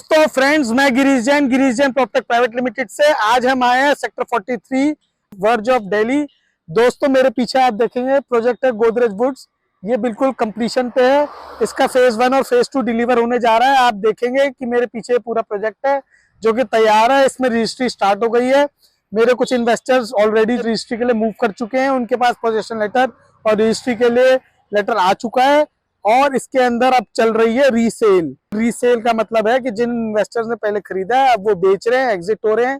तो फ्रेंड्स, मैं Girish Jain Property Private limited से आज हम आए हैं सेक्टर 43 वर्ज ऑफ दिल्ली। दोस्तों, मेरे पीछे आप देखेंगे प्रोजेक्ट है गोदरेज वुड्स। ये बिल्कुल कंप्लीशन पे है। इसका फेज 1 और फेज 2 डिलीवर होने जा रहा है। आप देखेंगे कि मेरे पीछे पूरा प्रोजेक्ट है जो कि तैयार है। इसमें रजिस्ट्री स्टार्ट हो गई है। मेरे कुछ इन्वेस्टर्स ऑलरेडी रजिस्ट्री के लिए मूव कर चुके हैं। उनके पास पोजेशन लेटर और रजिस्ट्री के लिए लेटर आ चुका है और इसके अंदर अब चल रही है रीसेल। रीसेल का मतलब है कि जिन इन्वेस्टर्स ने पहले खरीदा है अब वो बेच रहे हैं, एग्जिट हो रहे हैं,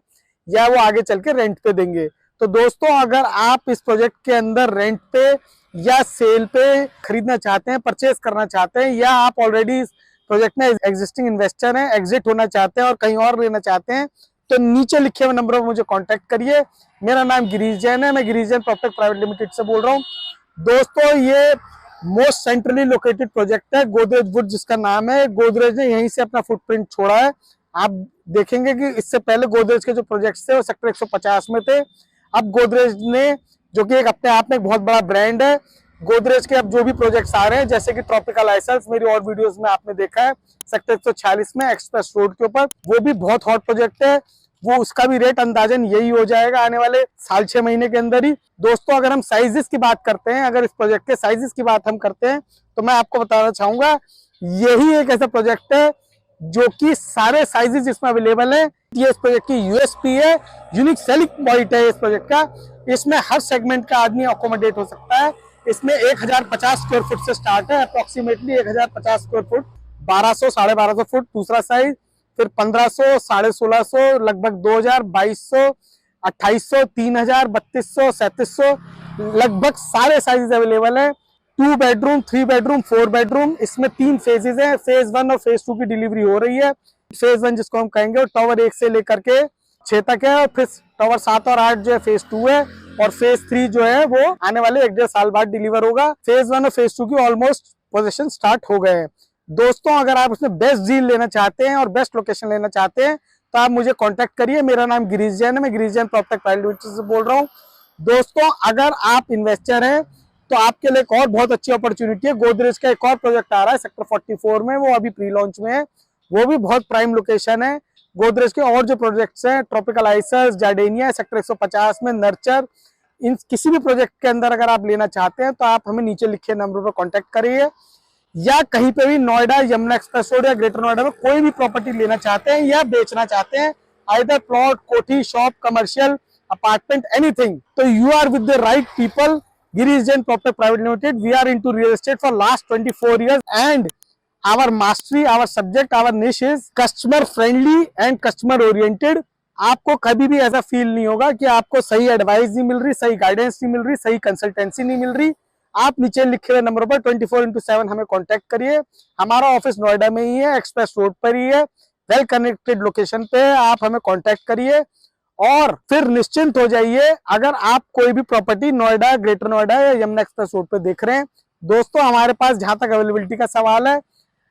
या वो आगे चल के रेंट पे देंगे। तो दोस्तों, अगर आप इस प्रोजेक्ट के अंदर रेंट पे या सेल पे खरीदना चाहते हैं, परचेज करना चाहते हैं, या आप ऑलरेडी इस प्रोजेक्ट में एग्जिस्टिंग इन्वेस्टर हैं, एग्जिट होना चाहते हैं और कहीं और लेना चाहते हैं, तो नीचे लिखे हुए नंबर पर मुझे कॉन्टेक्ट करिए। मेरा नाम गिरीश जैन है। मैं Girish Jain Property Private limited से बोल रहा हूँ। दोस्तों, ये मोस्ट सेंट्रली लोकेटेड प्रोजेक्ट है गोदरेज वुड जिसका नाम है। गोदरेज ने यहीं से अपना फुटप्रिंट छोड़ा है। आप देखेंगे कि इससे पहले गोदरेज के जो प्रोजेक्ट्स थे वो सेक्टर 150 में थे। अब गोदरेज ने, जो कि एक अपने आप में एक बहुत बड़ा ब्रांड है, गोदरेज के अब जो भी प्रोजेक्ट्स आ रहे हैं, जैसे कि ट्रॉपिकल आइसल्स, मेरी और वीडियोस में आपने देखा है, सेक्टर 146 में एक्सप्रेस रोड के ऊपर, वो भी बहुत हॉट प्रोजेक्ट है। वो उसका भी रेट अंदाजन यही हो जाएगा आने वाले साल 6 महीने के अंदर ही। दोस्तों, अगर हम साइजेस की बात करते हैं, अगर इस प्रोजेक्ट के साइजेस की बात हम करते हैं, तो मैं आपको बताना चाहूंगा यही एक ऐसा प्रोजेक्ट है जो कि सारे साइजेस इसमें अवेलेबल है। ये इस प्रोजेक्ट की यूएसपी है, यूनिक सेलिंग पॉइंट है इस प्रोजेक्ट का। इसमें हर सेगमेंट का आदमी अकोमोडेट हो सकता है। इसमें 1050 स्क्वायर फुट से स्टार्ट है, अप्रोक्सीमेटली 1050 स्क्वायर फुट, 1200 साढ़े 1200 फुट दूसरा साइज, फिर 1500, 1650, लगभग 2000, 2200, 2800, 3000, 3200, 3700, लगभग सारे साइजेस अवेलेबल है। 2 बेडरूम, 3 बेडरूम, 4 बेडरूम। इसमें 3 फेजेस हैं। फेज 1 और फेज 2 की डिलीवरी हो रही है। फेज 1 जिसको हम कहेंगे टावर 1 से लेकर के 6 तक है, और फिर टावर 7 और 8 जो है फेज 2 है, और फेज 3 जो है वो आने वाले 1-1.5 साल बाद डिलीवर होगा। फेज 1 और फेज 2 की ऑलमोस्ट पोजीशन स्टार्ट हो गए हैं। दोस्तों, अगर आप उसमें बेस्ट डील लेना चाहते हैं और बेस्ट लोकेशन लेना चाहते हैं तो आप मुझे कांटेक्ट करिए। मेरा नाम गिरीश जैन है। मैं Girish Jain Property Private limited से बोल रहा हूँ। दोस्तों, अगर आप इन्वेस्टर हैं तो आपके लिए एक और बहुत अच्छी अपॉर्चुनिटी है। गोदरेज का एक और प्रोजेक्ट आ रहा है सेक्टर 44 में, वो अभी प्री लॉन्च में है। वो भी बहुत प्राइम लोकेशन है। गोदरेज के और जो प्रोजेक्ट्स हैं, ट्रॉपिकल आइसल्स, जार्डेनिया, सेक्टर 150 में, नर्चर, इन किसी भी प्रोजेक्ट के अंदर अगर आप लेना चाहते हैं तो आप हमें नीचे लिखे नंबर पर कॉन्टेक्ट करिए। या कहीं पे भी नोएडा, यमुना एक्सप्रेस रोड या ग्रेटर नोएडा में कोई भी प्रॉपर्टी लेना चाहते हैं या बेचना चाहते हैं, आइदर प्लॉट, कोठी, शॉप, कमर्शियल, अपार्टमेंट, एनीथिंग, तो you are with the right people. Girish Jain Property Private Limited, we are into real estate for last 24 years and our mastery, our subject, our niche is customer friendly and customer oriented। आपको कभी भी ऐसा feel नहीं होगा कि आपको सही advice नहीं मिल रही, सही गाइडेंस नहीं मिल रही, सही कंसल्टेंसी नहीं मिल रही। आप नीचे लिखे हुए नंबर पर 24/7 हमें कांटेक्ट करिए। हमारा ऑफिस नोएडा में ही है, एक्सप्रेस रोड पर ही है, वेल कनेक्टेड लोकेशन पे है। आप हमें कांटेक्ट करिए और फिर निश्चिंत हो जाइए अगर आप कोई भी प्रॉपर्टी नोएडा, ग्रेटर नोएडा या यमुना एक्सप्रेस रोड पे देख रहे हैं। दोस्तों, हमारे पास जहां तक अवेलेबिलिटी का सवाल है,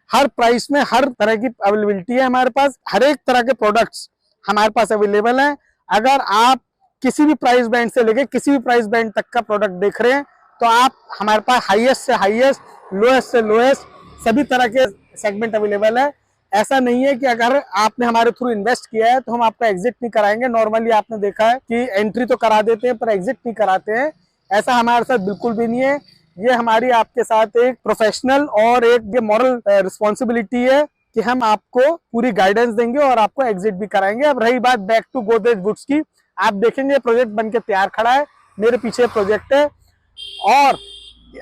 हर प्राइस में हर तरह की अवेलेबिलिटी है। हमारे पास हर एक तरह के प्रोडक्ट्स हमारे पास अवेलेबल हैं। अगर आप किसी भी प्राइस बैंड से लेके किसी भी प्राइस बैंड तक का प्रोडक्ट देख रहे हैं तो आप हमारे पास हाईएस्ट से हाईएस्ट, लोएस्ट से लोएस्ट सभी तरह के सेगमेंट अवेलेबल है। ऐसा नहीं है कि अगर आपने हमारे थ्रू इन्वेस्ट किया है तो हम आपका एग्जिट नहीं कराएंगे। नॉर्मली आपने देखा है कि एंट्री तो करा देते हैं पर एग्जिट नहीं कराते हैं। ऐसा हमारे साथ बिल्कुल भी नहीं है। ये हमारी आपके साथ एक प्रोफेशनल और एक मॉरल रिस्पॉन्सिबिलिटी है कि हम आपको पूरी गाइडेंस देंगे और आपको एग्जिट भी कराएंगे। अब रही बात बैक टू गोदरेज वुड्स की, आप देखेंगे प्रोजेक्ट बनके तैयार खड़ा है, मेरे पीछे प्रोजेक्ट है, और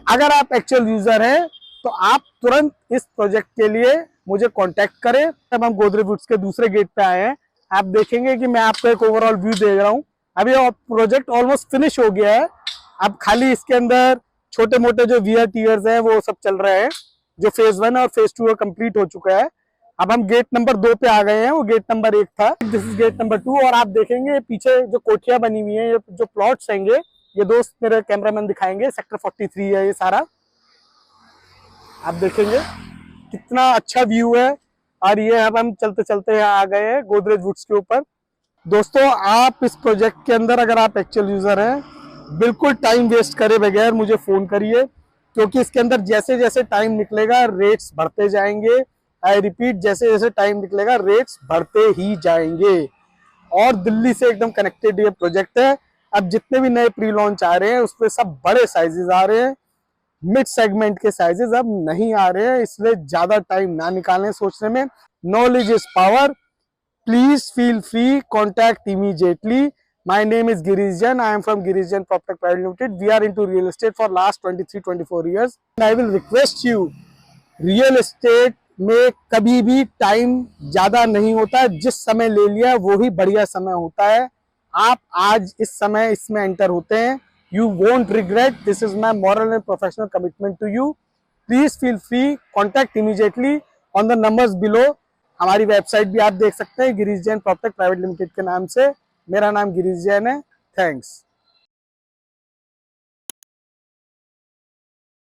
अगर आप एक्चुअल यूजर हैं तो आप तुरंत इस प्रोजेक्ट के लिए मुझे कांटेक्ट करें। अब हम गोदरेज वुड्स के दूसरे गेट पे आए हैं। आप देखेंगे कि मैं आपको एक ओवरऑल व्यू दे रहा हूँ। अभी प्रोजेक्ट ऑलमोस्ट फिनिश हो गया है। अब खाली इसके अंदर छोटे मोटे जो वियर टीयर्स हैं वो सब चल रहे हैं। जो फेज 1 और फेज 2 कंप्लीट हो चुका है। अब हम गेट नंबर 2 पे आ गए हैं। वो गेट नंबर 1 था, दिस इज गेट नंबर 2। और आप देखेंगे पीछे जो कोठियां बनी हुई है, जो प्लॉट्स हैंगे, ये दोस्त मेरे कैमरामैन दिखाएंगे। सेक्टर 43 है ये सारा। आप देखेंगे कितना अच्छा व्यू है। और ये अब हम चलते चलते आ गए हैं गोदरेज वुड्स के ऊपर। दोस्तों, आप इस प्रोजेक्ट के अंदर अगर आप एक्चुअल यूजर हैं, बिल्कुल टाइम वेस्ट करे बगैर मुझे फोन करिए, क्योंकि इसके अंदर जैसे जैसे टाइम निकलेगा रेट्स बढ़ते जाएंगे, आई रिपीट, जैसे जैसे टाइम निकलेगा रेट्स बढ़ते ही जाएंगे। और दिल्ली से एकदम कनेक्टेड ये प्रोजेक्ट है। अब जितने भी नए प्री लॉन्च आ रहे हैं उसपे सब बड़े साइजेस आ रहे हैं, मिड सेगमेंट के साइजेस अब नहीं आ रहे हैं, इसलिए ज्यादा टाइम ना निकालें सोचने में। Knowledge is power, please feel free, contact immediately. My name is Girish Jain. I am from Girish Jain PropTech Private Limited. We are into real estate for last 23-24 years. And I will request you, real estate में कभी भी time ज्यादा नहीं होता है, जिस समय ले लिया वो ही बढ़िया समय होता है। आप आज इस समय इसमें एंटर होते हैं, you won't regret. This is my moral and professional commitment to you. Please feel free, contact immediately on the numbers below. हमारी वेबसाइट भी आप देख सकते हैं Girish Jain Propertech Private Limited के नाम से। मेरा नाम गिरीश जैन है। थैंक्स।